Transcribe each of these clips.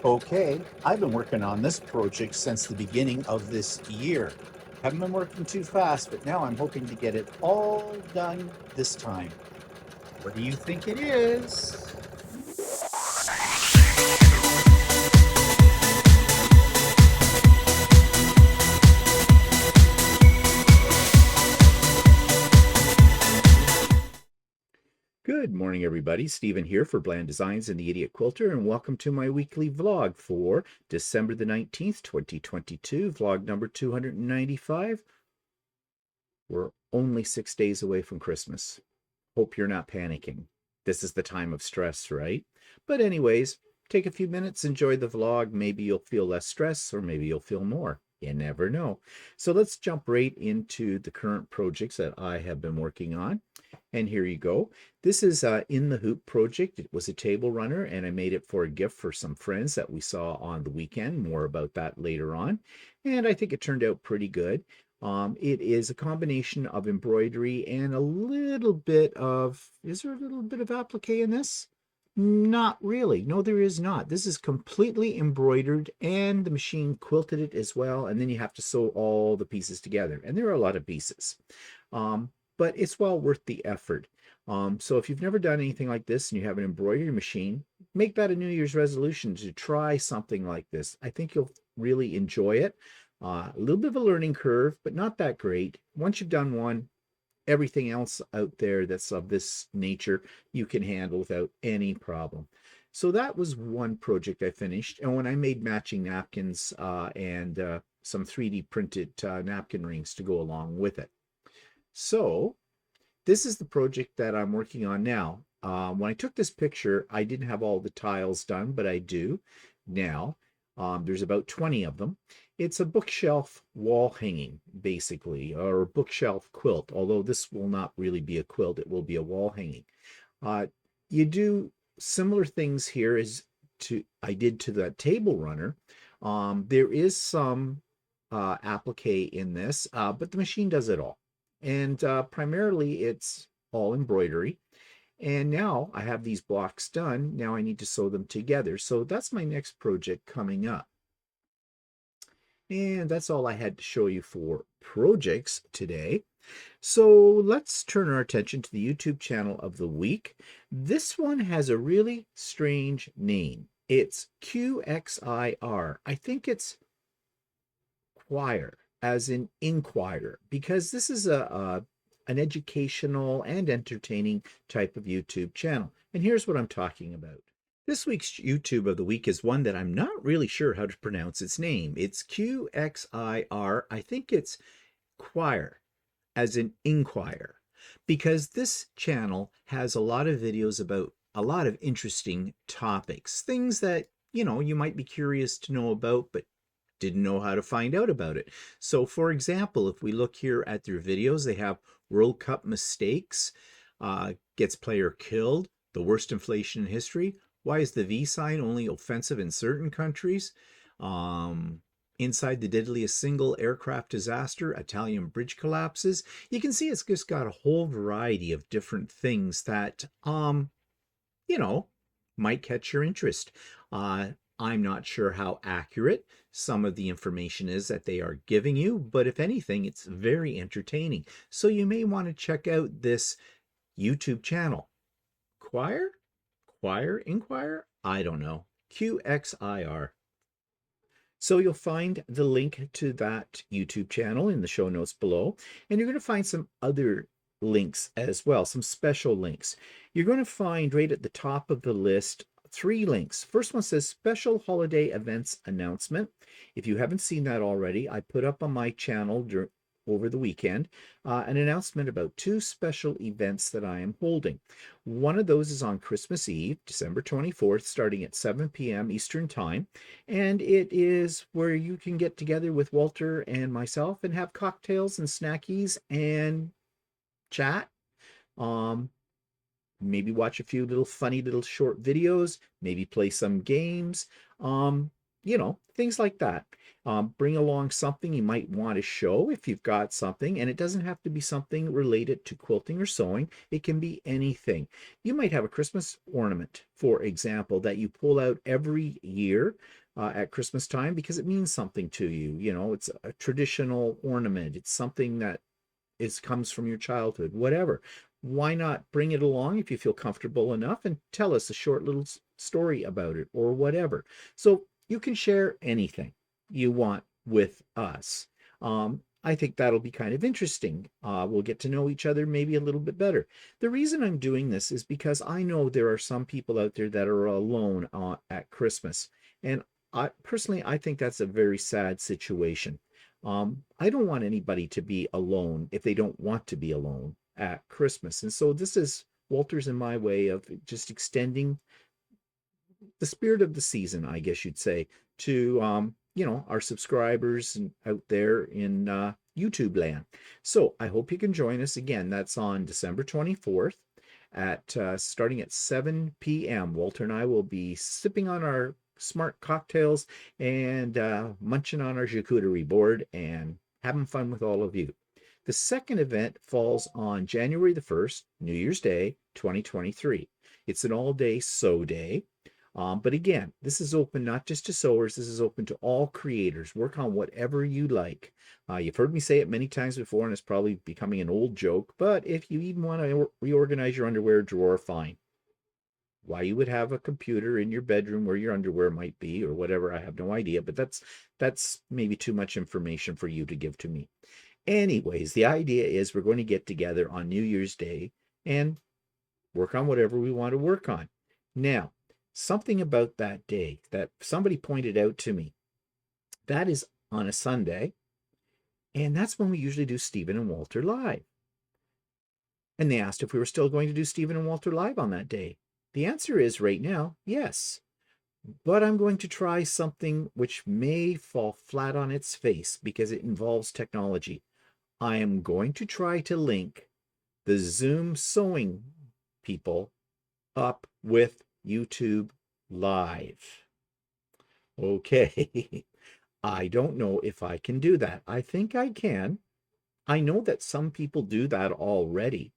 Okay, I've been working on this project since the beginning of this year. Haven't been working too fast, but now I'm hoping to get it all done this time. What do you think it is? Good morning, everybody. Stephen here for Bland Designs and the Idiot Quilter, and welcome to my weekly vlog for December the 19th, 2022, vlog number 295. We're only 6 days away from Christmas. Hope you're not panicking. This is the time of stress, right? But anyways, take a few minutes, enjoy the vlog. Maybe you'll feel less stress, or maybe you'll feel more. You never know. So let's jump right into the current projects that I have been working on. And here you go. This is In the Hoop project. It was a table runner, and I made it for a gift for some friends that we saw on the weekend. More about that later on. And I think it turned out pretty good. It is a combination of embroidery and a little bit of, is there a little bit of applique in this? Not really. No, there is not. This is completely embroidered, and the machine quilted it as well. And then you have to sew all the pieces together. And there are a lot of pieces. But it's well worth the effort. So if you've never done anything like this and you have an embroidery machine, make that a New Year's resolution to try something like this. I think you'll really enjoy it. A little bit of a learning curve, but not that great. Once you've done one, everything else out there that's of this nature, you can handle without any problem. So that was one project I finished. And when I made matching napkins and some 3D printed napkin rings to go along with it. So this is the project that I'm working on now. When I took this picture, I didn't have all the tiles done, but I do now. There's about 20 of them. It's a bookshelf wall hanging, basically, or a bookshelf quilt, although this will not really be a quilt. It will be a wall hanging. You do similar things here as I did to the table runner. There is some applique in this, but the machine does it all. And primarily it's all embroidery. And now I have these blocks done. Now I need to sew them together. So that's my next project coming up. And that's all I had to show you for projects today. So let's turn our attention to the YouTube channel of the week. This one has a really strange name. It's Qxir. I think it's Qxir, as in inquire, because this is an educational and entertaining type of YouTube channel. And here's what I'm talking about. This week's YouTube of the week is one that I'm not really sure how to pronounce its name. It's Qxir. I think it's Qxir, as in inquire, because this channel has a lot of videos about a lot of interesting topics, things that, you might be curious to know about, but didn't know how to find out about it. So for example, if we look here at their videos, they have World Cup mistakes, gets player killed, the worst inflation in history, why is the V sign only offensive in certain countries, inside the deadliest single aircraft disaster, Italian bridge collapses. You can see it's just got a whole variety of different things that, might catch your interest. I'm not sure how accurate some of the information is that they are giving you, but if anything, it's very entertaining. So you may want to check out this YouTube channel. Inquire? I don't know. Qxir. So you'll find the link to that YouTube channel in the show notes below, and you're going to find some other links as well, some special links. You're going to find right at the top of the list 3 links. First one says special holiday events announcement. If you haven't seen that already, I put up on my channel over the weekend an announcement about 2 special events that I am holding. One of those is on Christmas Eve, December 24th, starting at 7 p.m. Eastern Time. And it is where you can get together with Walter and myself and have cocktails and snackies and chat. Maybe watch a few funny little short videos, maybe play some games. things like that. Bring along something you might want to show if you've got something, and it doesn't have to be something related to quilting or sewing. It can be anything. You might have a Christmas ornament, for example, that you pull out every year at Christmas time because it means something to you. It's a traditional ornament. It's something that comes from your childhood, whatever. Why not bring it along if you feel comfortable enough and tell us a short little story about it or whatever. So you can share anything you want with us. I think that'll be kind of interesting. We'll get to know each other maybe a little bit better. The reason I'm doing this is because I know there are some people out there that are alone at Christmas. And I think that's a very sad situation. I don't want anybody to be alone if they don't want to be alone at Christmas. And so this is Walter's and my way of just extending the spirit of the season, I guess you'd say, to our subscribers out there in YouTube land. So I hope you can join us again. That's on December 24th at starting at 7 p.m. Walter and I will be sipping on our smart cocktails and munching on our charcuterie board and having fun with all of you. The second event falls on January the 1st, New Year's Day, 2023. It's an all-day sew day. But again, this is open not just to sewers, this is open to all creators. Work on whatever you like. You've heard me say it many times before, and it's probably becoming an old joke, but if you even want to reorganize your underwear drawer, fine. Why you would have a computer in your bedroom where your underwear might be or whatever, I have no idea, but that's maybe too much information for you to give to me. Anyways, the idea is we're going to get together on New Year's Day and work on whatever we want to work on. Now, something about that day that somebody pointed out to me, that is on a Sunday, and that's when we usually do Stephen and Walter Live. And they asked if we were still going to do Stephen and Walter Live on that day. The answer is right now, yes. But I'm going to try something which may fall flat on its face because it involves technology. I am going to try to link the Zoom sewing people up with YouTube Live. Okay, I don't know if I can do that. I think I can. I know that some people do that already.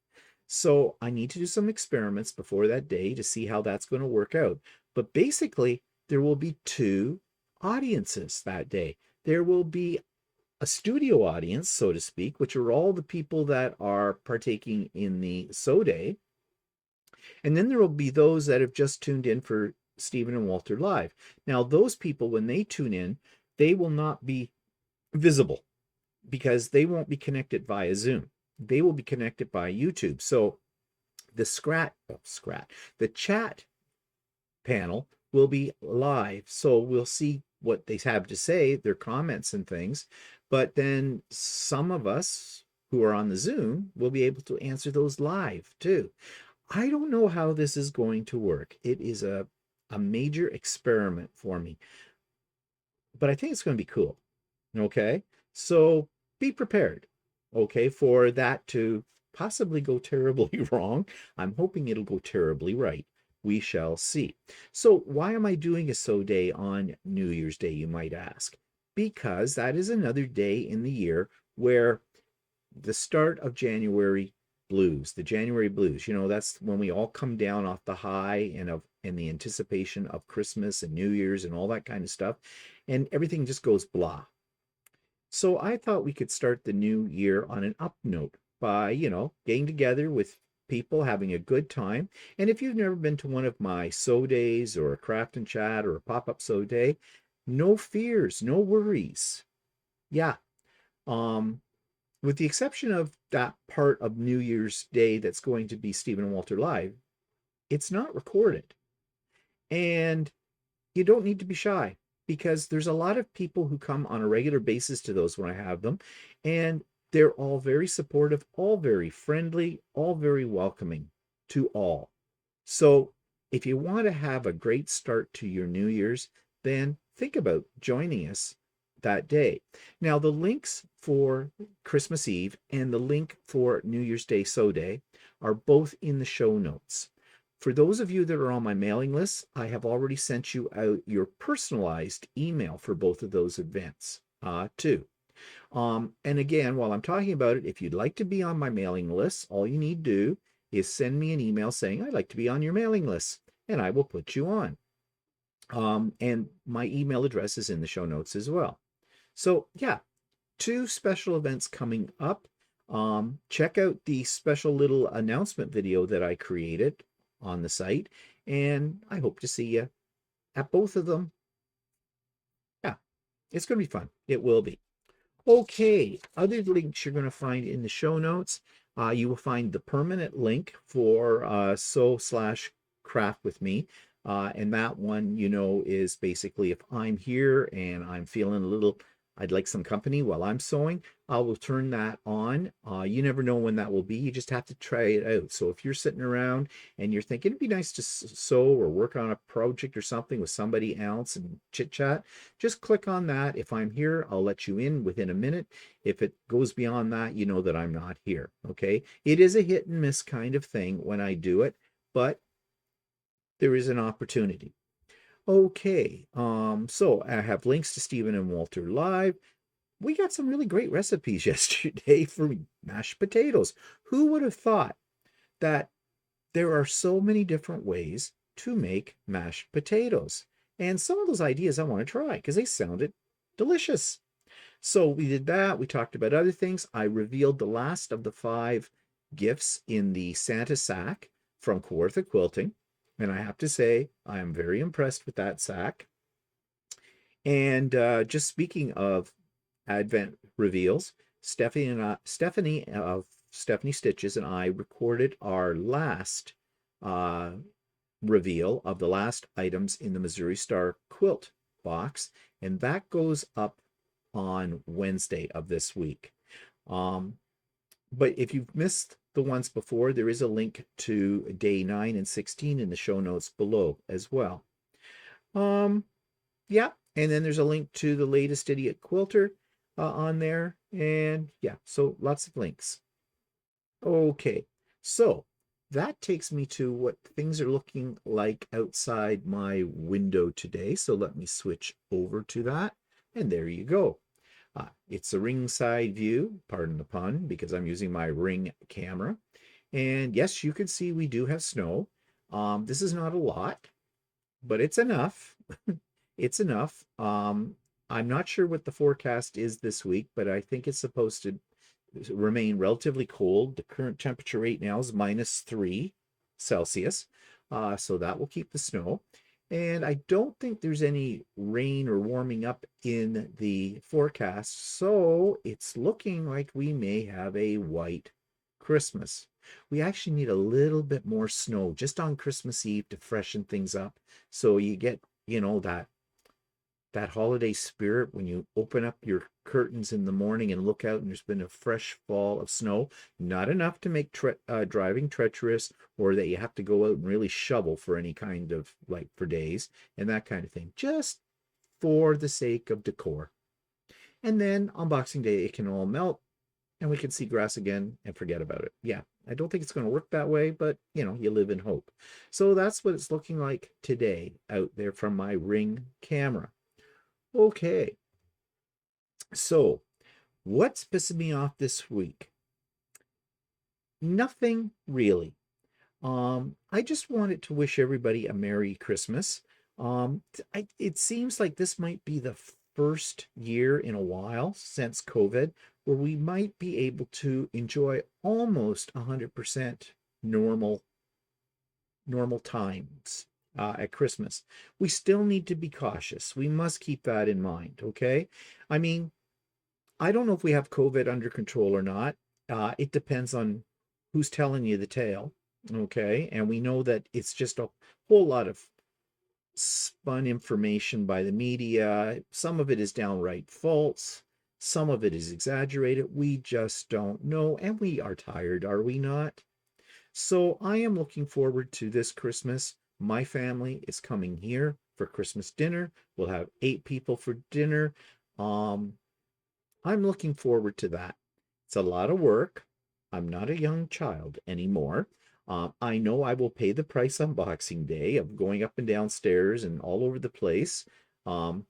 So I need to do some experiments before that day to see how that's going to work out. But basically, there will be two audiences that day. There will be a studio audience, so to speak, which are all the people that are partaking in the sew day. And then there will be those that have just tuned in for Stephen and Walter Live. Now, those people, when they tune in, they will not be visible because they won't be connected via Zoom. They will be connected by YouTube. So the the chat panel will be live. So we'll see what they have to say, their comments and things. But then some of us who are on the Zoom will be able to answer those live too. I don't know how this is going to work. It is a major experiment for me, but I think it's going to be cool. Okay, so be prepared, okay, for that to possibly go terribly wrong. I'm hoping it'll go terribly right. We shall see. So why am I doing a sew day on New Year's Day, you might ask? Because that is another day in the year where the start of January blues, the January blues, that's when we all come down off the high and the anticipation of Christmas and New Year's and all that kind of stuff, and everything just goes blah. So I thought we could start the new year on an up note by, getting together with people, having a good time. And if you've never been to one of my sew days or a craft and chat or a pop-up sew day, no fears, no worries. Yeah. With the exception of that part of New Year's Day that's going to be Stephen and Walter Live, it's not recorded. And you don't need to be shy because there's a lot of people who come on a regular basis to those when I have them, and they're all very supportive, all very friendly, all very welcoming to all. So if you want to have a great start to your New Year's, then think about joining us that day. Now, the links for Christmas Eve and the link for New Year's Day Sew Day are both in the show notes. For those of you that are on my mailing list, I have already sent you out your personalized email for both of those events too. And again, while I'm talking about it, if you'd like to be on my mailing list, all you need to do is send me an email saying, I'd like to be on your mailing list, and I will put you on. And my email address is in the show notes as well. So yeah, 2 special events coming up. Check out the special little announcement video that I created on the site, and I hope to see you at both of them. Yeah, it's going to be fun. It will be. Okay, other links you're going to find in the show notes. You will find the permanent link for sew/craft with me. And that one, is basically if I'm here and I'm feeling a little, I'd like some company while I'm sewing, I will turn that on. You never know when that will be. You just have to try it out. So if you're sitting around and you're thinking it'd be nice to sew or work on a project or something with somebody else and chit chat, just click on that. If I'm here, I'll let you in within a minute. If it goes beyond that, you know that I'm not here. Okay. It is a hit and miss kind of thing when I do it, but there is an opportunity. Okay, so I have links to Stephen and Walter Live. We got some really great recipes yesterday for mashed potatoes. Who would have thought that there are so many different ways to make mashed potatoes? And some of those ideas I want to try because they sounded delicious. So we did that. We talked about other things. I revealed the last of the 5 gifts in the Santa sack from Quilter Quilting. And I have to say, I am very impressed with that sack. And just speaking of Advent reveals, Stephanie of Stephanie Stitches and I recorded our last reveal of the last items in the Missouri Star quilt box, and that goes up on Wednesday of this week. But if you've missed the ones before, there is a link to day 9 and 16 in the show notes below as well. Yeah, and then there's a link to the latest Idiot Quilter on there. And yeah, so lots of links. Okay, so that takes me to what things are looking like outside my window today. So let me switch over to that. And there you go. It's a ringside view, pardon the pun, because I'm using my Ring camera. And yes, you can see we do have snow. This is not a lot, but it's enough. It's enough. I'm not sure what the forecast is this week, but I think it's supposed to remain relatively cold. The current temperature right now is -3 Celsius. So that will keep the snow. And I don't think there's any rain or warming up in the forecast. So it's looking like we may have a white Christmas. We actually need a little bit more snow just on Christmas Eve to freshen things up. So you get, that holiday spirit when you open up your curtains in the morning and look out and there's been a fresh fall of snow. Not enough to make driving treacherous or that you have to go out and really shovel for any kind of, like, for days and that kind of thing. Just for the sake of decor. And then on Boxing Day, it can all melt and we can see grass again and forget about it. Yeah, I don't think it's going to work that way, but you live in hope. So that's what it's looking like today out there from my Ring camera. Okay, so what's pissing me off this week? Nothing really. I just wanted to wish everybody a Merry Christmas. It seems like this might be the first year in a while since COVID where we might be able to enjoy almost 100% normal times at Christmas. We still need to be cautious. We must keep that in mind, okay? I mean, I don't know if we have COVID under control or not. It depends on who's telling you the tale, okay? And we know that it's just a whole lot of spun information by the media. Some of it is downright false. Some of it is exaggerated. We just don't know. And we are tired, are we not? So I am looking forward to this Christmas. My family is coming here for Christmas dinner. We'll have 8 people for dinner. I'm looking forward to that. It's a lot of work. I'm not a young child anymore. I know I will pay the price on Boxing Day of going up and down stairs and all over the place. Um,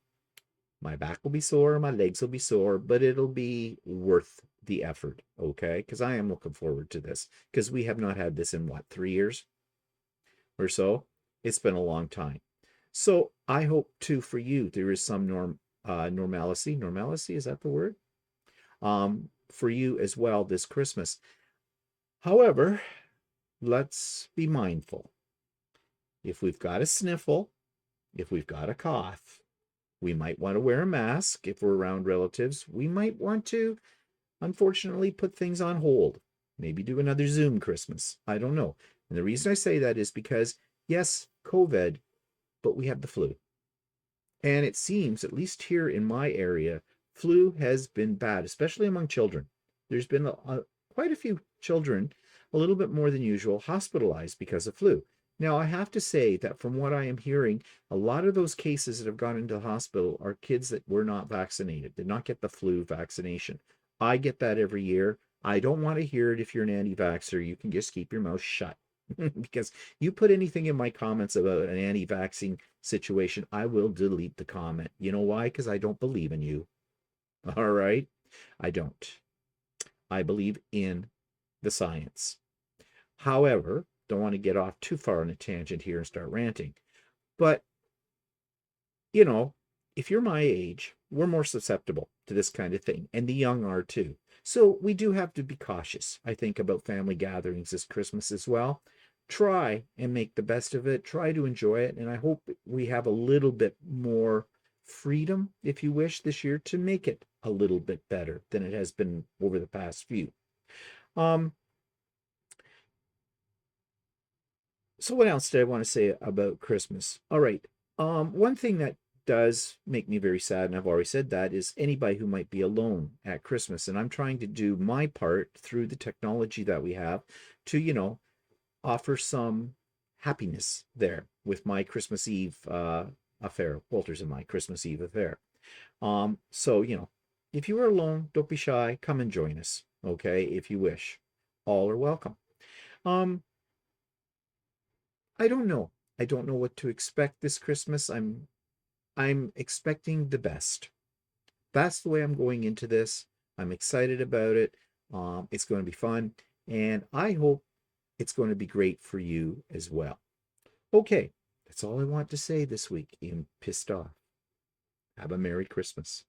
my back will be sore, my legs will be sore, but it'll be worth the effort, okay? Because I am looking forward to this because we have not had this in what, 3 years or so? It's been a long time. So I hope too for you there is some normalcy. Normalcy, is that the word? For you as well this Christmas. However, let's be mindful. If we've got a sniffle, if we've got a cough, we might want to wear a mask if we're around relatives. We might want to, unfortunately, put things on hold. Maybe do another Zoom Christmas. I don't know. And the reason I say that is because, yes, COVID, but we have the flu. And it seems, at least here in my area, flu has been bad, especially among children. There's been quite a few children, a little bit more than usual, hospitalized because of flu. Now, I have to say that from what I am hearing, a lot of those cases that have gone into the hospital are kids that were not vaccinated, did not get the flu vaccination. I get that every year. I don't want to hear it if you're an anti-vaxxer. You can just keep your mouth shut. Because you put anything in my comments about an anti-vaccine situation, I will delete the comment. You know why? Because I don't believe in you. All right? I don't. I believe in the science. However, don't want to get off too far on a tangent here and start ranting. But, you know, if you're my age, we're more susceptible to this kind of thing, and the young are too. So we do have to be cautious, I think, about family gatherings this Christmas as well. Try and make the best of it. Try to enjoy it. And I hope we have a little bit more freedom, if you wish, this year to make it a little bit better than it has been over the past few. So what else did I want to say about Christmas? All right. One thing that does make me very sad, and I've already said that, is anybody who might be alone at Christmas. And I'm trying to do my part through the technology that we have to, offer some happiness there with my Christmas Eve affair, Walter's and my Christmas Eve affair. So, if you are alone, don't be shy. Come and join us, okay, if you wish. All are welcome. I don't know. I don't know what to expect this Christmas. I'm expecting the best. That's the way I'm going into this. I'm excited about it. It's going to be fun, and I hope it's going to be great for you as well. Okay, that's all I want to say this week. I'm pissed off. Have a Merry Christmas.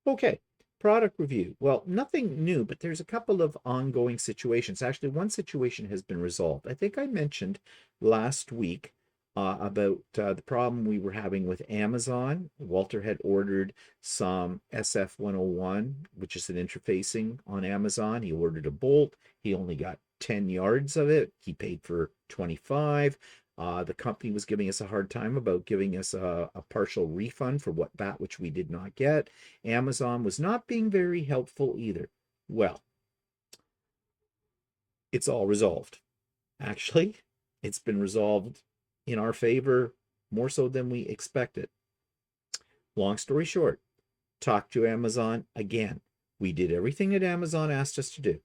Okay, product review. Well, nothing new, but there's a couple of ongoing situations. Actually, one situation has been resolved. I think I mentioned last week about the problem we were having with Amazon. Walter had ordered some SF101, which is an interfacing on Amazon. He ordered a bolt. He only got 10 yards of it. He paid for 25. The company was giving us a hard time about giving us a partial refund for that which we did not get. Amazon was not being very helpful either. Well, it's all resolved. Actually, it's been resolved in our favor more so than we expected. Long story short, talked to Amazon again. We did everything that Amazon asked us to do.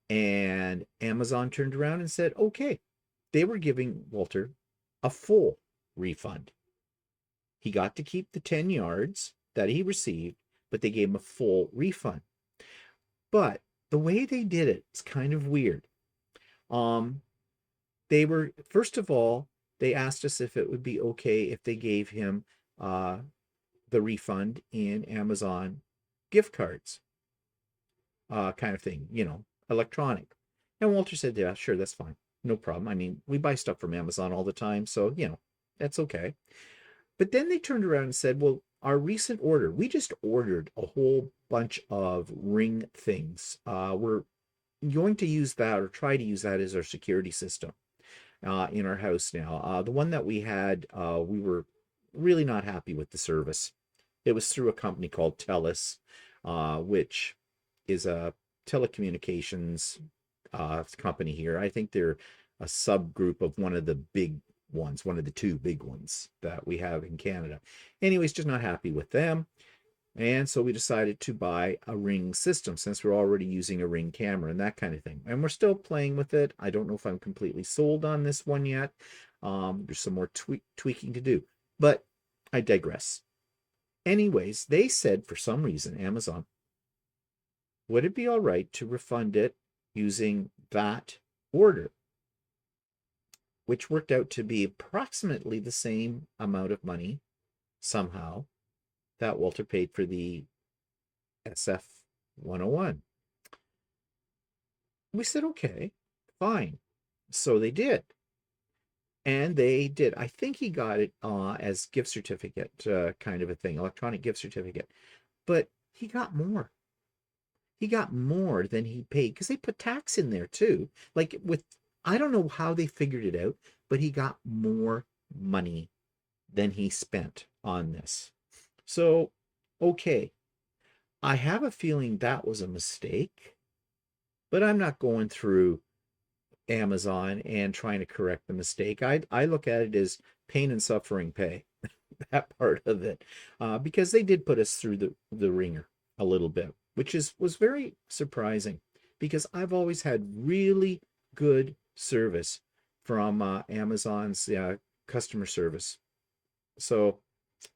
And Amazon turned around and said, okay, they were giving Walter a full refund. He got to keep the 10 yards that he received, but they gave him a full refund. But the way they did it is kind of weird. First of all, they asked us if it would be okay if they gave him the refund in Amazon gift cards, kind of thing, electronic. And Walter said, yeah, sure, that's fine. No problem. I mean, we buy stuff from Amazon all the time, so, that's okay. But then they turned around and said, well, our recent order, we just ordered a whole bunch of ring things. We're going to use that or try to use that as our security system in our house now. The one that we had, we were really not happy with the service. It was through a company called TELUS, which is a telecommunications company here. I think they're a subgroup of one of the big ones, one of the two big ones that we have in Canada. Anyways, just not happy with them. And so we decided to buy a Ring system since we're already using a Ring camera and that kind of thing. And we're still playing with it. I don't know if I'm completely sold on this one yet. There's some more tweaking to do, but I digress. Anyways, they said for some reason, Amazon, would it be all right to refund it using that order, which worked out to be approximately the same amount of money somehow that Walter paid for the SF-101. We said, okay, fine. So they did. And they did. I think he got it as gift certificate kind of a thing, electronic gift certificate. But he got more. He got more than he paid because they put tax in there too. Like with, I don't know how they figured it out, but he got more money than he spent on this. So, okay. I have a feeling that was a mistake, but I'm not going through Amazon and trying to correct the mistake. I look at it as pain and suffering pay, that part of it, because they did put us through the ringer a little bit, which was very surprising because I've always had really good service from Amazon's customer service. So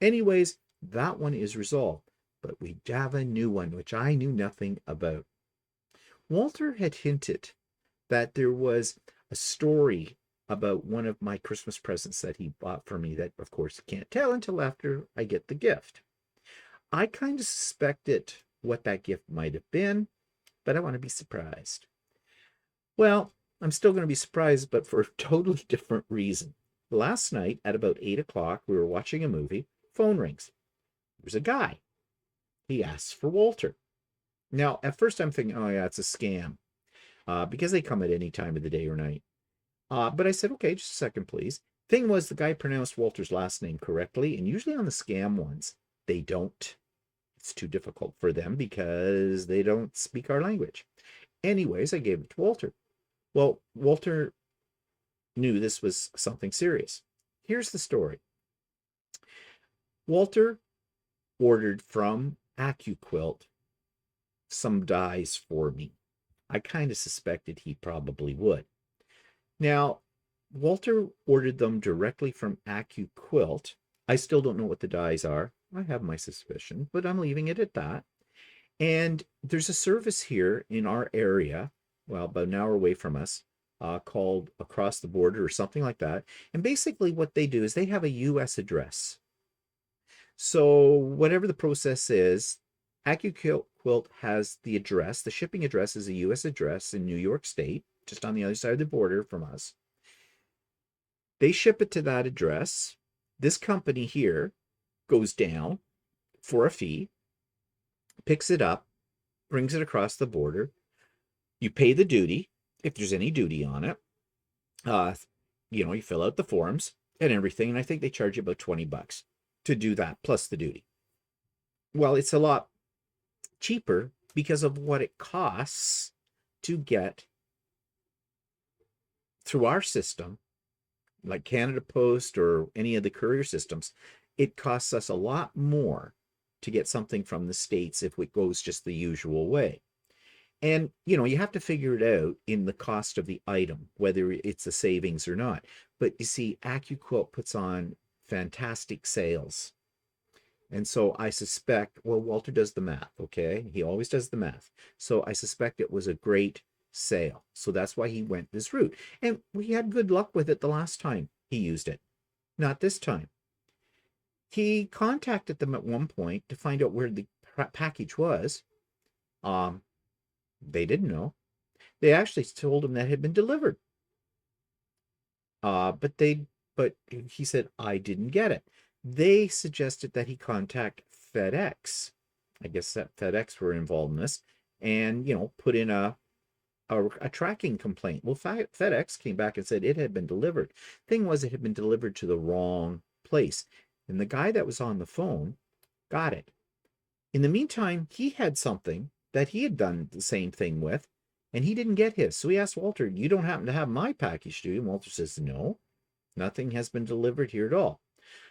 anyways, that one is resolved, but we have a new one, which I knew nothing about. Walter had hinted that there was a story about one of my Christmas presents that he bought for me that, of course, can't tell until after I get the gift. I kind of suspected what that gift might have been, but I want to be surprised. Well, I'm still going to be surprised, but for a totally different reason. Last night at about 8 o'clock, we were watching a movie. Phone rings. There's a guy. He asks for Walter. Now, at first I'm thinking, oh yeah, it's a scam. Because they come at any time of the day or night. But I said, okay, just a second, please. Thing was, the guy pronounced Walter's last name correctly, and usually on the scam ones, they don't. It's too difficult for them because they don't speak our language. Anyways, I gave it to Walter. Well, Walter knew this was something serious. Here's the story. Walter ordered from AccuQuilt some dies for me. I kind of suspected he probably would. Now, Walter ordered them directly from AccuQuilt. I still don't know what the dies are. I have my suspicion, but I'm leaving it at that. And there's a service here in our area, well, about an hour away from us, called Across the Border or something like that. And basically what they do is they have a U.S. address. So whatever the process is, AccuQuilt has the address. The shipping address is a U.S. address in New York State, just on the other side of the border from us. They ship it to that address. This company here goes down for a fee, picks it up, brings it across the border. You pay the duty, if there's any duty on it. You fill out the forms and everything, and I think they charge you about $20 to do that, plus the duty. Well, it's a lot cheaper because of what it costs to get through our system, like Canada Post or any of the courier systems. It costs us a lot more to get something from the States if it goes just the usual way. And, you have to figure it out in the cost of the item, whether it's a savings or not. But you see, AccuQuilt puts on fantastic sales. And so I suspect, well, Walter does the math, okay? He always does the math. So I suspect it was a great sale. So that's why he went this route. And we had good luck with it the last time he used it. Not this time. He contacted them at one point to find out where the package was. They didn't know. They actually told him that it had been delivered. But he said, I didn't get it. They suggested that he contact FedEx. I guess that FedEx were involved in this, and put in a tracking complaint. Well, FedEx came back and said it had been delivered. Thing was, it had been delivered to the wrong place, and the guy that was on the phone got it. In the meantime, he had something that he had done the same thing with, and he didn't get his. So he asked Walter, "You don't happen to have my package, do you?" And Walter says, "No, nothing has been delivered here at all."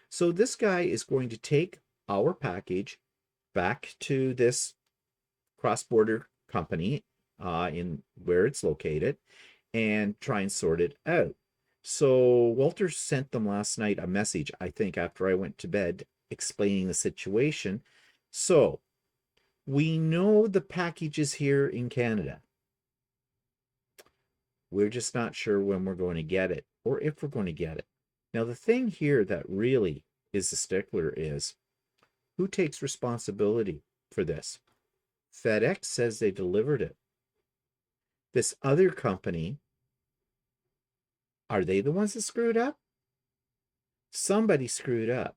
So this guy is going to take our package back to this cross-border company in where it's located and try and sort it out. So Walter sent them last night a message, I think, after I went to bed, explaining the situation. So we know the package is here in Canada. We're just not sure when we're going to get it or if we're going to get it. Now, the thing here that really is the stickler is who takes responsibility for this? FedEx says they delivered it. This other company, are they the ones that screwed up? Somebody screwed up.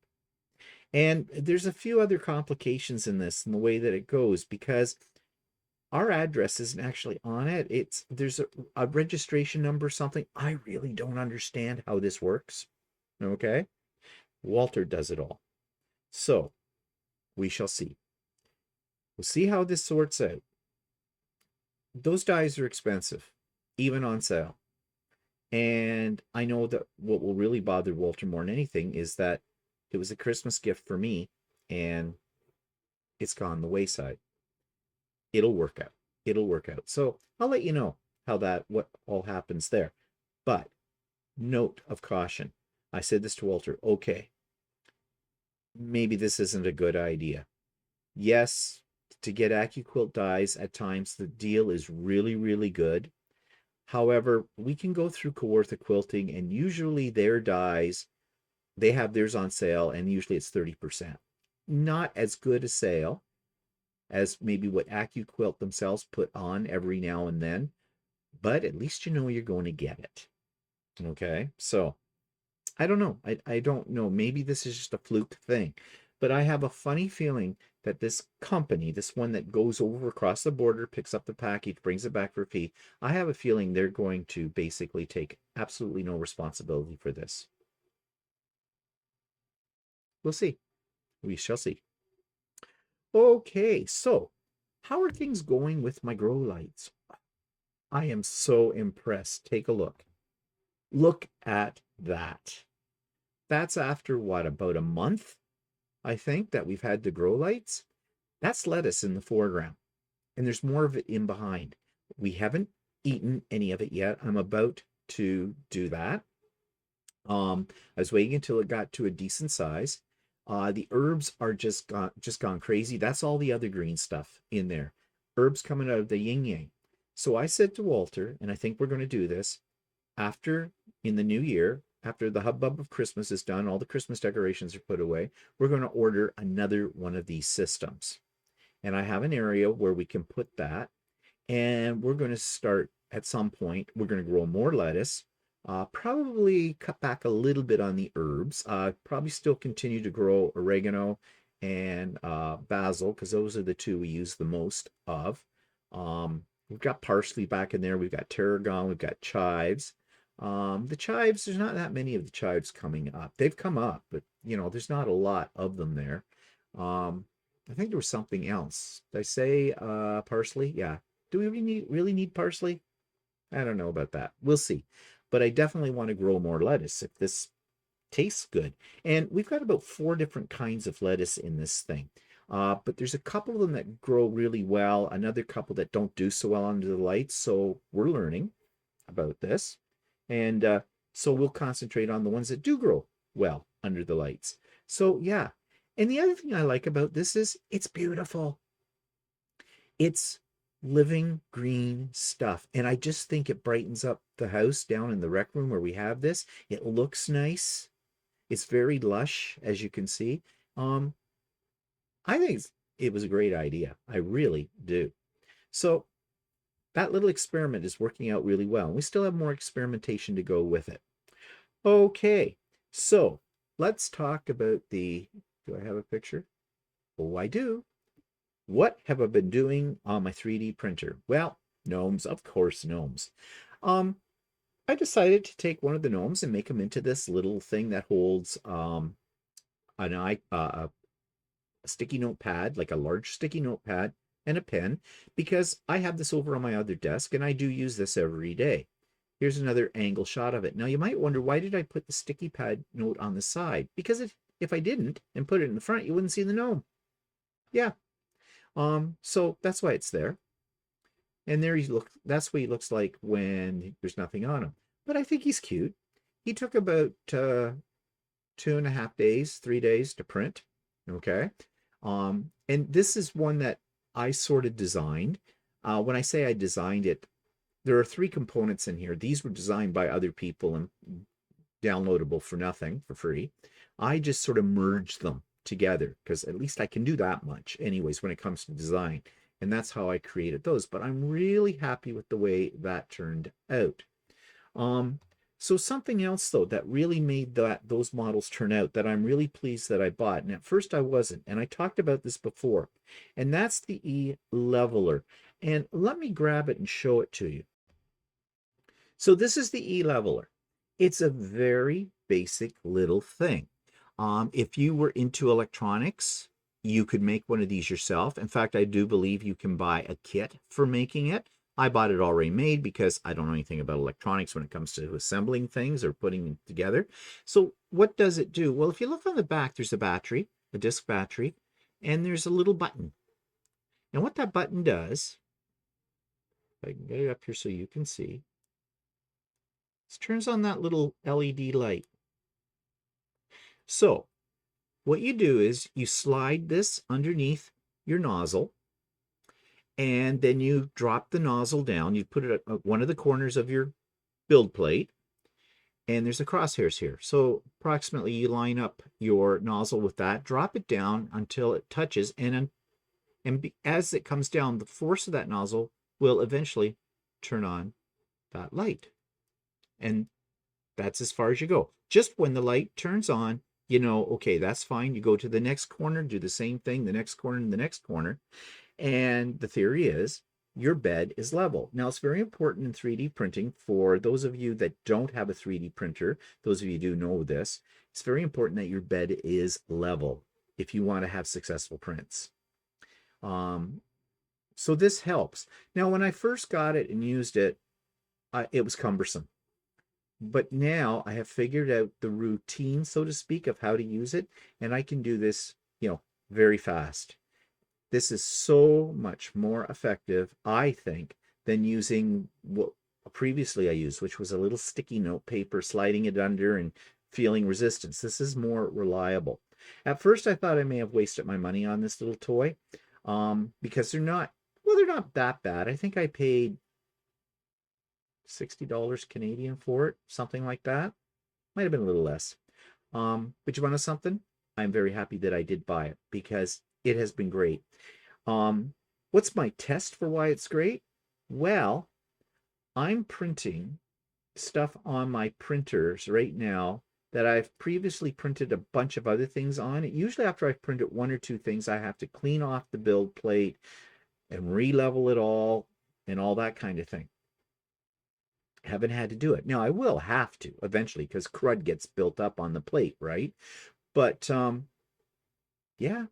And there's a few other complications in this in the way that it goes, because our address isn't actually on it. There's a registration number, something. I really don't understand how this works. Okay. Walter does it all. So we shall see. We'll see how this sorts out. Those dies are expensive, even on sale. And I know that what will really bother Walter more than anything is that it was a Christmas gift for me and it's gone the wayside. It'll work out. It'll work out. So I'll let you know what all happens there. But note of caution. I said this to Walter. Okay, maybe this isn't a good idea. Yes, to get AccuQuilt dies, at times the deal is really, really good. However, we can go through Kawartha Quilting, and usually their dies, they have theirs on sale, and usually it's 30%. Not as good a sale as maybe what AccuQuilt themselves put on every now and then, but at least you know you're going to get it. Okay, so I don't know. I don't know. Maybe this is just a fluke thing, but I have a funny feeling that this company, this one that goes over across the border, picks up the package, brings it back for a fee, I have a feeling they're going to basically take absolutely no responsibility for this. We'll see. We shall see. Okay, so how are things going with my grow lights? I am so impressed. Take a look. Look at that. That's after what, about a month, I think, that we've had the grow lights. That's lettuce in the foreground, and there's more of it in behind. We haven't eaten any of it yet. I'm about to do that. I was waiting until it got to a decent size. The herbs are just gone crazy. That's all the other green stuff in there. Herbs coming out of the yin yang. So I said to Walter, and I think we're going to do this after in the new year, after the hubbub of Christmas is done, all the Christmas decorations are put away, we're going to order another one of these systems. And I have an area where we can put that. And we're going to start at some point, we're going to grow more lettuce, probably cut back a little bit on the herbs, probably still continue to grow oregano and basil, because those are the two we use the most of. We've got parsley back in there. We've got tarragon. We've got chives. The chives, there's not that many of the chives coming up. They've come up, but there's not a lot of them there. I think there was something else. Did I say parsley? Yeah. Do we really need parsley? I don't know about that. We'll see. But I definitely want to grow more lettuce if this tastes good. And we've got about 4 different kinds of lettuce in this thing. But there's a couple of them that grow really well, another couple that don't do so well under the lights. So we're learning about this. And so we'll concentrate on the ones that do grow well under the lights. So yeah. And the other thing I like about this is it's beautiful. It's living green stuff. And I just think it brightens up the house down in the rec room where we have this. It looks nice. It's very lush, as you can see. I think it was a great idea. I really do. So that little experiment is working out really well. We still have more experimentation to go with it. Okay, so let's talk about do I have a picture? Oh, I do. What have I been doing on my 3D printer? Well, gnomes, of course, gnomes. I decided to take one of the gnomes and make them into this little thing that holds a sticky notepad, like a large sticky notepad and a pen, because I have this over on my other desk and I do use this every day. Here's another angle shot of it. Now you might wonder, why did I put the sticky pad note on the side? Because if I didn't and put it in the front, you wouldn't see the gnome. Yeah, So that's why it's there. And there he looks, that's what he looks like when there's nothing on him. But I think he's cute. He took about 2.5 days, 3 days to print. Okay. And this is one that I sort of designed. When I say I designed it, there are 3 components in here. These were designed by other people and downloadable for nothing, for free. I just sort of merged them together because at least I can do that much anyways when it comes to design. And that's how I created those. But I'm really happy with the way that turned out. So something else though that really made those models turn out that I'm really pleased that I bought, and at first I wasn't, and I talked about this before, and that's the E-leveler. And let me grab it and show it to you. So this is the E-leveler. It's a very basic little thing. If you were into electronics, you could make one of these yourself. In fact, I do believe you can buy a kit for making it. I bought it already made because I don't know anything about electronics when it comes to assembling things or putting them together. So what does it do? Well, if you look on the back, there's a battery, a disc battery, and there's a little button. And what that button does, if I can get it up here so you can see, it turns on that little LED light. So what you do is you slide this underneath your nozzle, and then you drop the nozzle down. You put it at one of the corners of your build plate, and there's the crosshairs here. So approximately you line up your nozzle with that, drop it down until it touches, and as it comes down, the force of that nozzle will eventually turn on that light. And that's as far as you go. Just when the light turns on, you know, okay, that's fine. You go to the next corner, do the same thing, the next corner and the next corner. And the theory is your bed is level. Now, it's very important in 3D printing for those of you that don't have a 3D printer. Those of you who do know this. It's very important that your bed is level if you want to have successful prints. So this helps. Now, when I first got it and used it, it was cumbersome. But now I have figured out the routine, so to speak, of how to use it, and I can do this, you know, very fast. This is so much more effective, I think, than using what previously I used, which was a little sticky note paper, sliding it under and feeling resistance. This is more reliable. At first, I thought I may have wasted my money on this little toy because they're not that bad. I think I paid $60 Canadian for it, something like that. Might have been a little less. But you want to know something? I'm very happy that I did buy it because it has been great. What's my test for why it's great? Well, I'm printing stuff on my printers right now that I've previously printed a bunch of other things on. Usually after I've printed 1 or 2 things, I have to clean off the build plate and re-level it all and all that kind of thing. Haven't had to do it. Now I will have to eventually because crud gets built up on the plate, right? But yeah,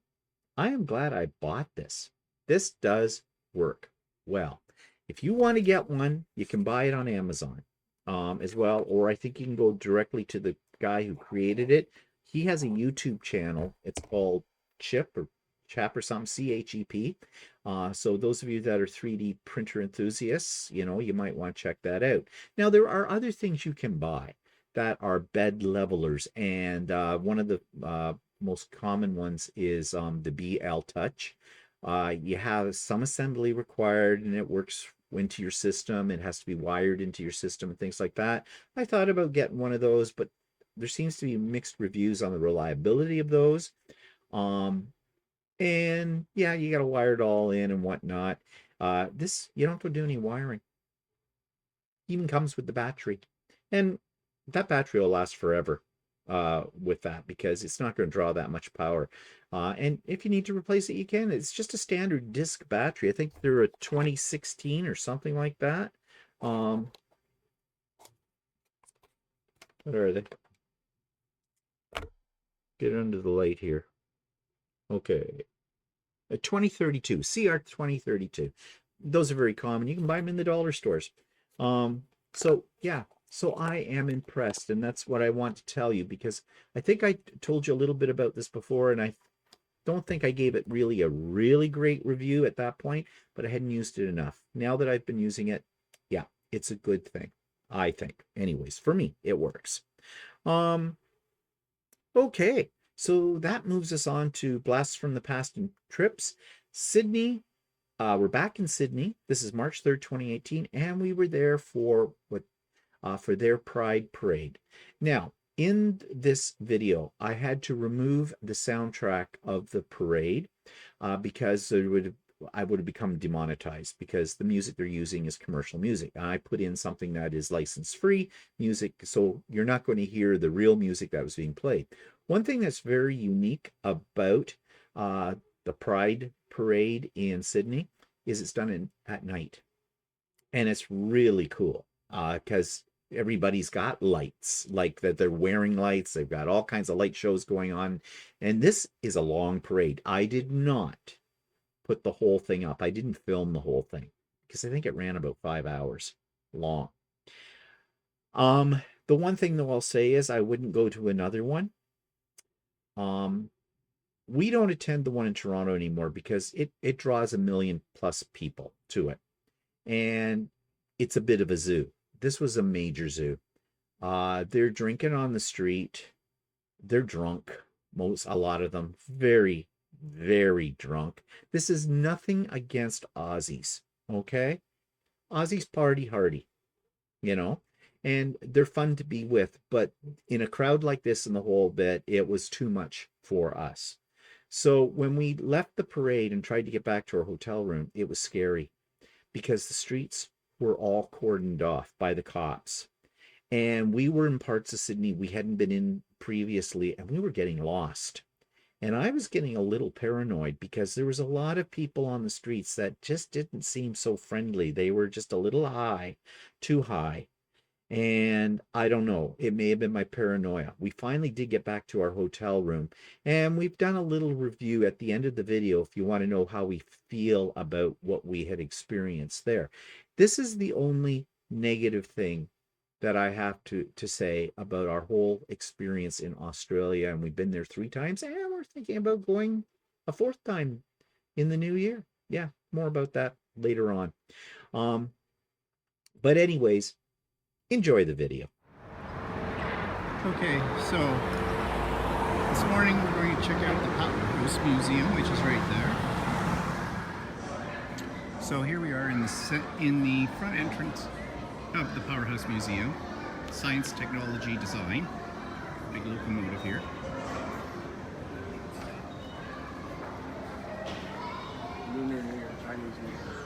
I am glad I bought this. This does work well. If you want to get one, you can buy it on Amazon as well, or I think you can go directly to the guy who created it. He has a YouTube channel. It's called Chip or Chap or something, CHEP. So those of you that are 3D printer enthusiasts, you know, you might want to check that out. Now, there are other things you can buy that are bed levelers, and one of the most common ones is the BL Touch. You have some assembly required, and it works into your system. It has to be wired into your system and things like that. I thought about getting one of those, but there seems to be mixed reviews on the reliability of those. And yeah, you got to wire it all in and whatnot. This, you don't have to do any wiring. Even comes with the battery. And that battery will last forever with that because it's not going to draw that much power. And if you need to replace it, you can. It's just a standard disc battery. I think they're a 2016 or something like that. What are they? Get under the light here. Okay. A 2032, CR 2032. Those are very common. You can buy them in the dollar stores. So yeah, so I am impressed, and that's what I want to tell you because I think I told you a little bit about this before, and Don't think I gave it really a really great review at that point, but I hadn't used it enough. Now that I've been using it, yeah, it's a good thing, I think. Anyways, for me, it works. Okay, so that moves us on to blasts from the past and trips. Sydney, we're back in Sydney. This is March 3rd, 2018, and we were there for for their Pride Parade. Now, in this video, I had to remove the soundtrack of the parade because I would have become demonetized because the music they're using is commercial music. I put in something that is license-free music, so you're not going to hear the real music that was being played. One thing that's very unique about the Pride Parade in Sydney is it's done at night. And it's really cool because everybody's got lights, like that they're wearing lights. They've got all kinds of light shows going on. And this is a long parade. I did not put the whole thing up. I didn't film the whole thing because I think it ran about 5 hours long. The one thing though I'll say is I wouldn't go to another one. We don't attend the one in Toronto anymore because it draws 1 million plus people to it. And it's a bit of a zoo. This was a major zoo. They're drinking on the street. They're drunk. A lot of them very, very drunk. This is nothing against Aussies, okay? Aussies party hardy, you know, and they're fun to be with. But in a crowd like this and the whole bit, it was too much for us. So when we left the parade and tried to get back to our hotel room, it was scary because the streets were all cordoned off by the cops. And we were in parts of Sydney we hadn't been in previously, and we were getting lost. And I was getting a little paranoid because there was a lot of people on the streets that just didn't seem so friendly. They were just a little high, too high. And I don't know, it may have been my paranoia. We finally did get back to our hotel room, and we've done a little review at the end of the video if you want to know how we feel about what we had experienced there. This is the only negative thing that I have to say about our whole experience in Australia. And we've been there 3 times, and we're thinking about going a 4th time in the new year. Yeah, more about that later on. But anyways, enjoy the video. Okay, so this morning we're going to check out the Powerhouse Museum, which is right there. So here we are in the front entrance of the Powerhouse Museum. Science, Technology, Design. Big locomotive here. Lunar New Year, Chinese New Year.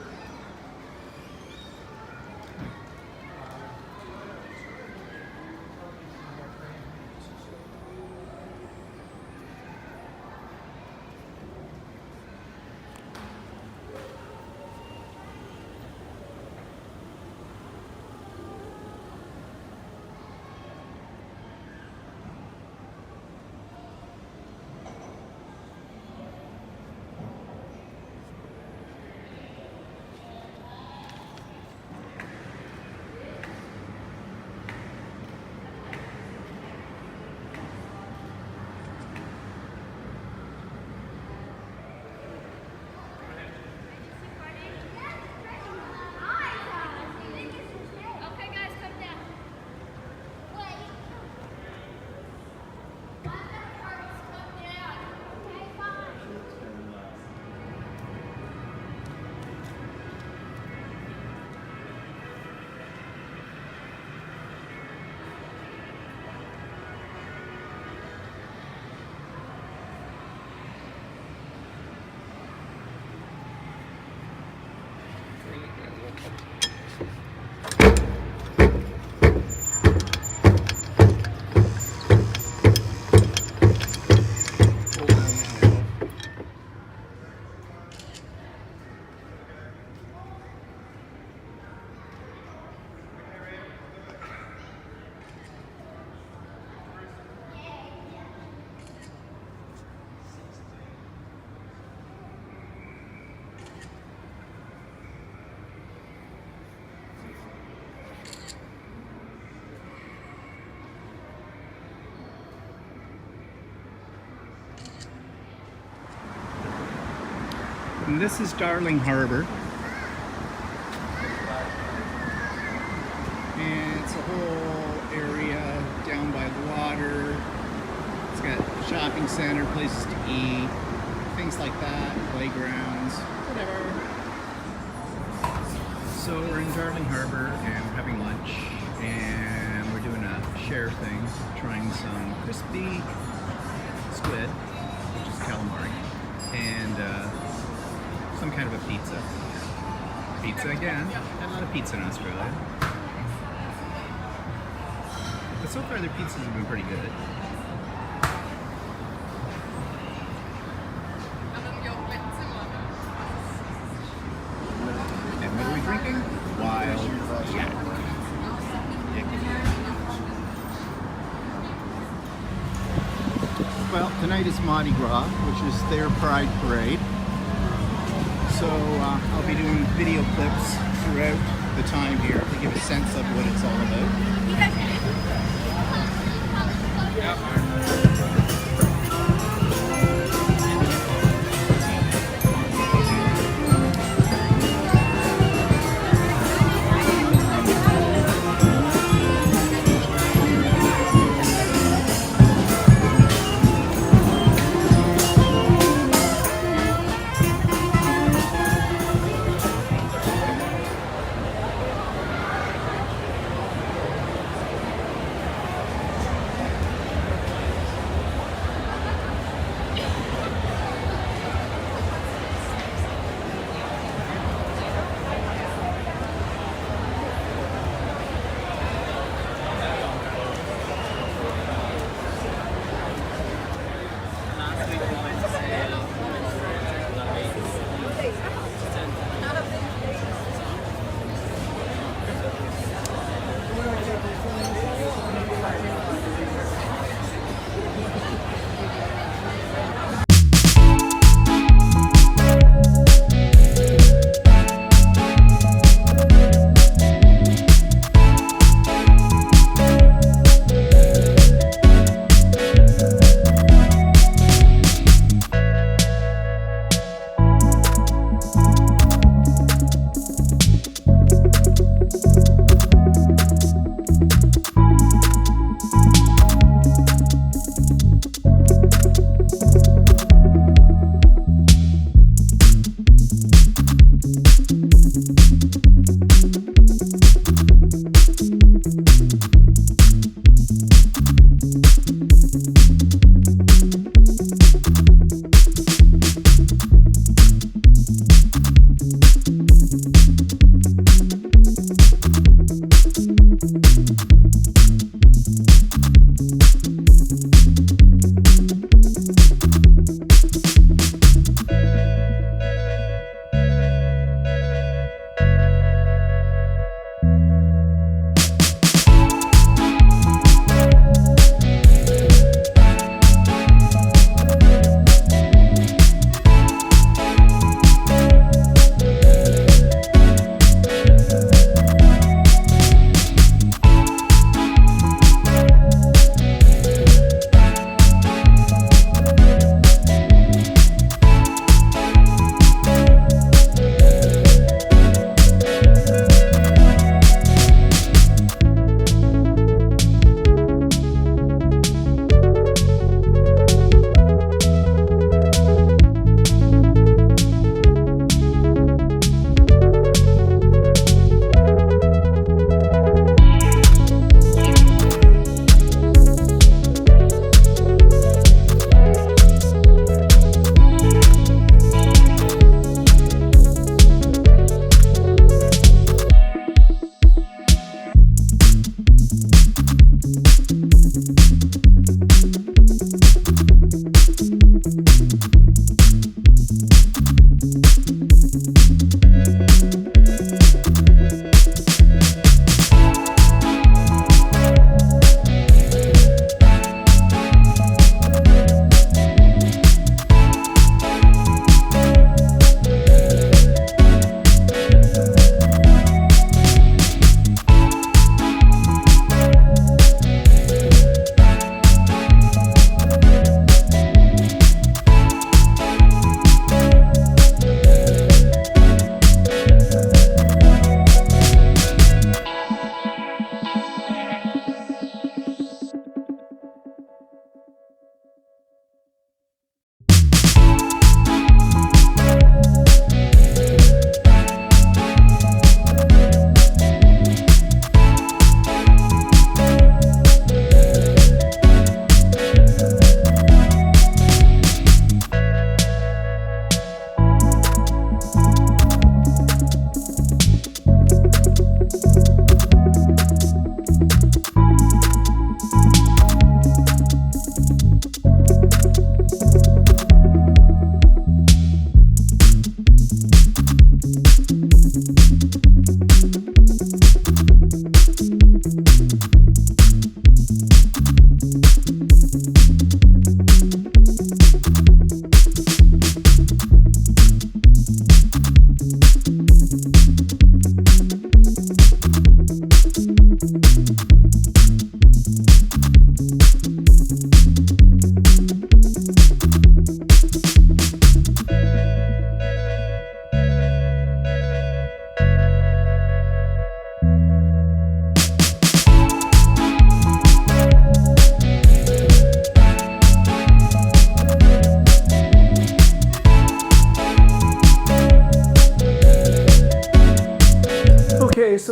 And this is Darling Harbor. And it's a whole area down by the water. It's got a shopping center, places to eat, things like that, playgrounds, whatever. So we're in Darling Harbor and we're having lunch and we're doing a share thing, trying some crispy squid, which is calamari, and some kind of a pizza. Pizza again. Had a lot of pizza in Australia. But so far their pizzas have been pretty good. And what are we drinking? Wild Jack. Well, tonight is Mardi Gras, which is their Pride Parade. So I'll be doing video clips throughout the time here to give a sense of what it's all about.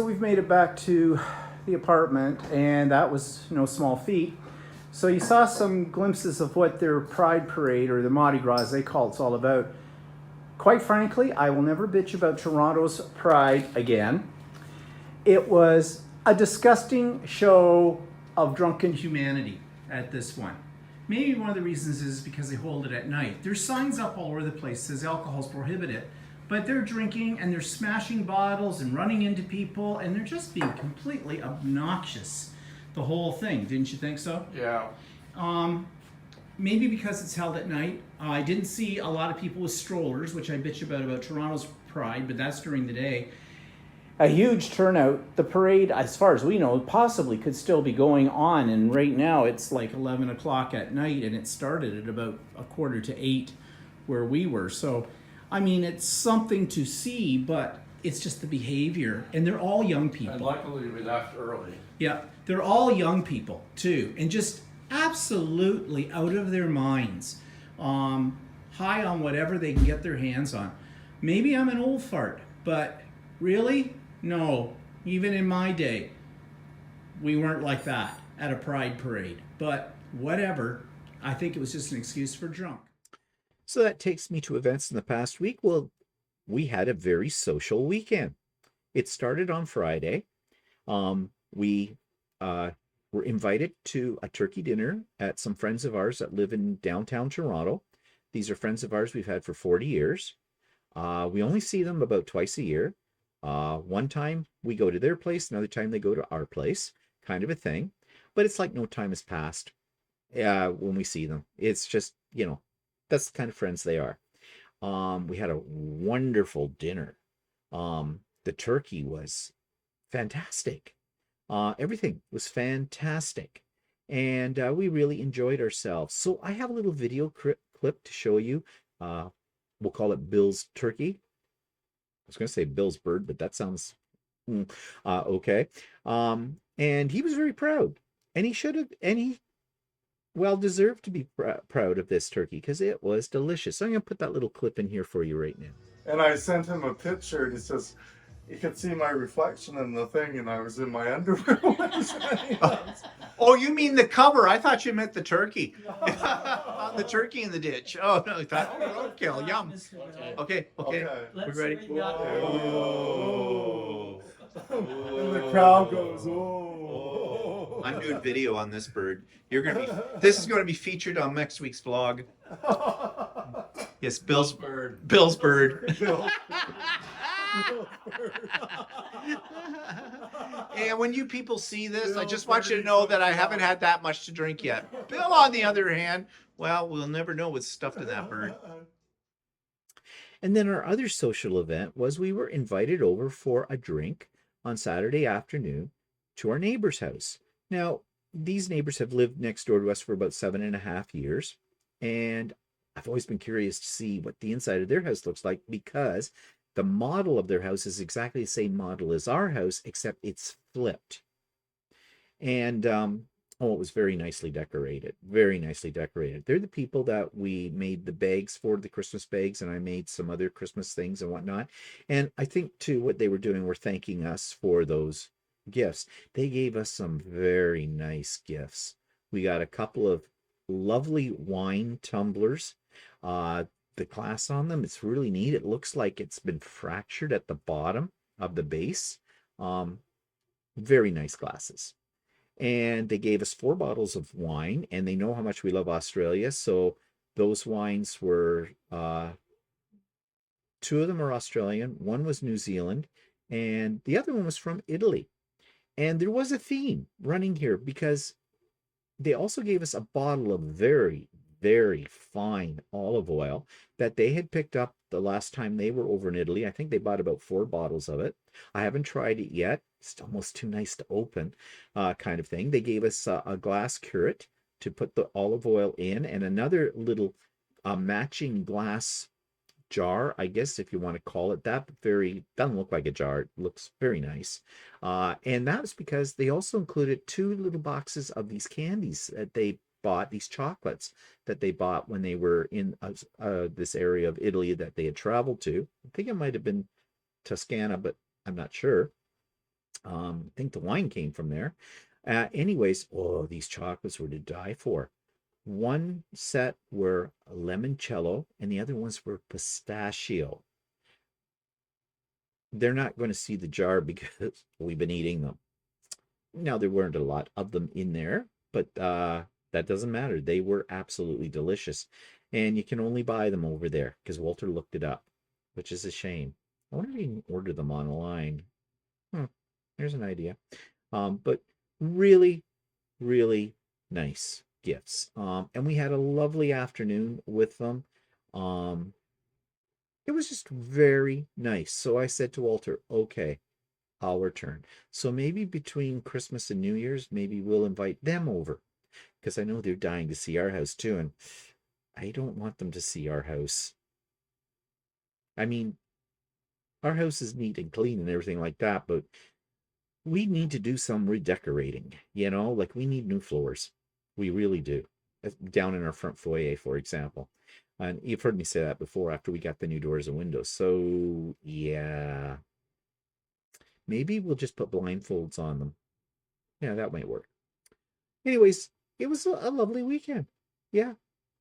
so we've made it back to the apartment, and that was no small feat. So you saw some glimpses of what their Pride Parade, or the Mardi Gras as they call it's all about. Quite frankly, I will never bitch about Toronto's Pride again. It was a disgusting show of drunken humanity at this one. Maybe one of the reasons is because they hold it at night. There's signs up all over the place that says alcohol's prohibited, but they're drinking and they're smashing bottles and running into people, and they're just being completely obnoxious. The whole thing, didn't you think so? Yeah. Maybe because it's held at night. I didn't see a lot of people with strollers, which I bitch about Toronto's Pride, but that's during the day. A huge turnout. The parade, as far as we know, possibly could still be going on, and right now it's like 11 o'clock at night, and it started at about 7:45 where we were. So, I mean, it's something to see, but it's just the behavior, and they're all young people. And luckily we left early. Yeah, they're all young people too, and just absolutely out of their minds, high on whatever they can get their hands on. Maybe I'm an old fart, but really, no. Even in my day, we weren't like that at a Pride Parade. But whatever, I think it was just an excuse for drunk. So that takes me to events in the past week. Well, we had a very social weekend. It started on Friday. We were invited to a turkey dinner at some friends of ours that live in downtown Toronto. These are friends of ours we've had for 40 years. We only see them about twice a year. One time we go to their place, another time they go to our place, kind of a thing. But it's like no time has passed when we see them. It's just, that's the kind of friends they are. We had a wonderful dinner. The turkey was fantastic. Everything was fantastic. And we really enjoyed ourselves. So I have a little video clip to show you. We'll call it Bill's Turkey. I was going to say Bill's Bird, but that sounds okay. And he was very proud. And he should have, and he well deserved to be proud of this turkey because it was delicious. So I'm going to put that little clip in here for you right now. And I sent him a picture, and he says, you could see my reflection in the thing, and I was in my underwear. Oh, you mean the cover? I thought you meant the turkey. The turkey in the ditch. Oh, no, I thought, roadkill, yum. Okay. We're ready? Whoa. And the crowd goes, oh. I'm doing video on this bird. This is going to be featured on next week's vlog. Yes, Bill's bird. Bill's bird. And when you people see this, I just want you to know that I haven't had that much to drink yet. Bill, on the other hand, well, we'll never know what's stuffed in that bird. And then our other social event was we were invited over for a drink on Saturday afternoon to our neighbor's house. Now, these neighbors have lived next door to us for about 7.5 years, and I've always been curious to see what the inside of their house looks like because the model of their house is exactly the same model as our house, except it's flipped. And it was very nicely decorated. Very nicely decorated. They're the people that we made the bags for, the Christmas bags, and I made some other Christmas things and whatnot. And I think, too, what they were doing were thanking us for those gifts. They gave us some very nice gifts. We got a couple of lovely wine tumblers. The glass on them, it's really neat. It looks like it's been fractured at the bottom of the base. Very nice glasses. And they gave us 4 bottles of wine, and they know how much we love Australia. So those wines were, 2 of them are Australian, 1 was New Zealand, and the other one was from Italy. And there was a theme running here because they also gave us a bottle of very, very fine olive oil that they had picked up the last time they were over in Italy. I think they bought about 4 bottles of it. I haven't tried it yet. It's almost too nice to open, kind of thing. They gave us a glass curate to put the olive oil in, and another little matching glass jar, I guess, if you want to call it that. Doesn't look like a jar. It looks very nice. And that was because they also included 2 little boxes of these candies that they bought, these chocolates that they bought when they were in this area of Italy that they had traveled to. I think it might have been Toscana, but I'm not sure. I think the wine came from there. Anyways, oh, these chocolates were to die for. One set were limoncello, and the other ones were pistachio. They're not going to see the jar because we've been eating them. Now, there weren't a lot of them in there, but that doesn't matter. They were absolutely delicious. And you can only buy them over there because Walter looked it up, which is a shame. I wonder if you can order them online. There's an idea. But really, really nice gifts. And we had a lovely afternoon with them. Um, it was just very nice. So I said to Walter, okay, I'll return. So maybe between Christmas and New Year's, maybe we'll invite them over because I know they're dying to see our house too. And I don't want them to see our house. I mean, our house is neat and clean and everything like that, but we need to do some redecorating, like we need new floors. We really do. Down in our front foyer, for example. And you've heard me say that before after we got the new doors and windows. So, yeah, maybe we'll just put blindfolds on them. Yeah, that might work. Anyways, it was a lovely weekend. Yeah,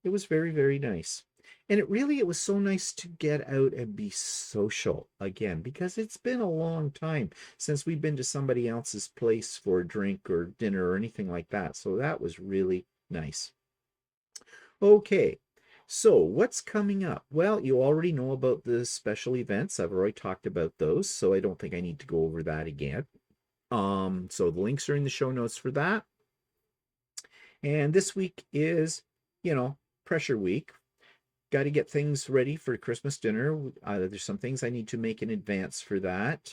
it was very, very nice. And it was so nice to get out and be social again because it's been a long time since we've been to somebody else's place for a drink or dinner or anything like that. So that was really nice. Okay, so what's coming up? Well, you already know about the special events. I've already talked about those, so I don't think I need to go over that again. So the links are in the show notes for that. And this week is, pressure week. Got to get things ready for Christmas dinner. There's some things I need to make in advance for that.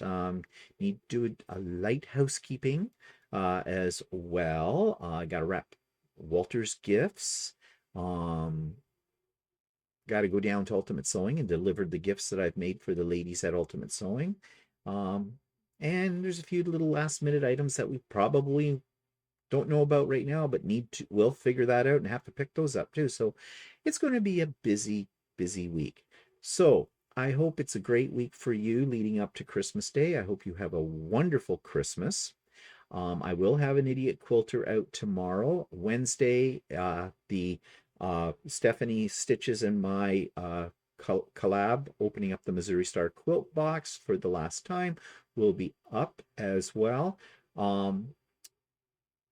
Need to do a light housekeeping as well. I got to wrap Walter's gifts. Got to go down to Ultimate Sewing and deliver the gifts that I've made for the ladies at Ultimate Sewing. And there's a few little last minute items that we probably don't know about right now, but we'll figure that out and have to pick those up too. So it's going to be a busy, busy week. So I hope it's a great week for you leading up to Christmas Day. I hope you have a wonderful Christmas. I will have an Idiot Quilter out tomorrow. Wednesday, the Stephanie Stitches and my collab opening up the Missouri Star quilt box for the last time will be up as well.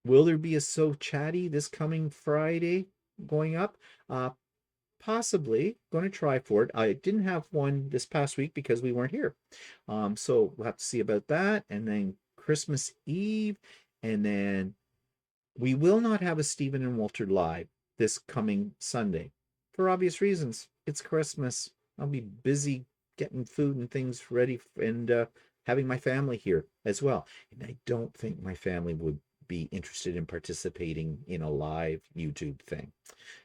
Will there be a So Chatty this coming Friday going up? Possibly. Going to try for it. I didn't have one this past week because we weren't here. So we'll have to see about that. And then Christmas Eve. And then we will not have a Stephen and Walter live this coming Sunday for obvious reasons. It's Christmas. I'll be busy getting food and things ready and having my family here as well. And I don't think my family would be interested in participating in a live YouTube thing.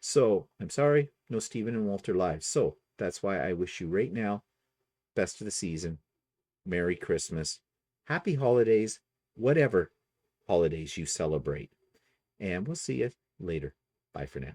So I'm sorry, no Stephen and Walter live. So that's why I wish you right now, best of the season, Merry Christmas, Happy Holidays, whatever holidays you celebrate. And we'll see you later. Bye for now.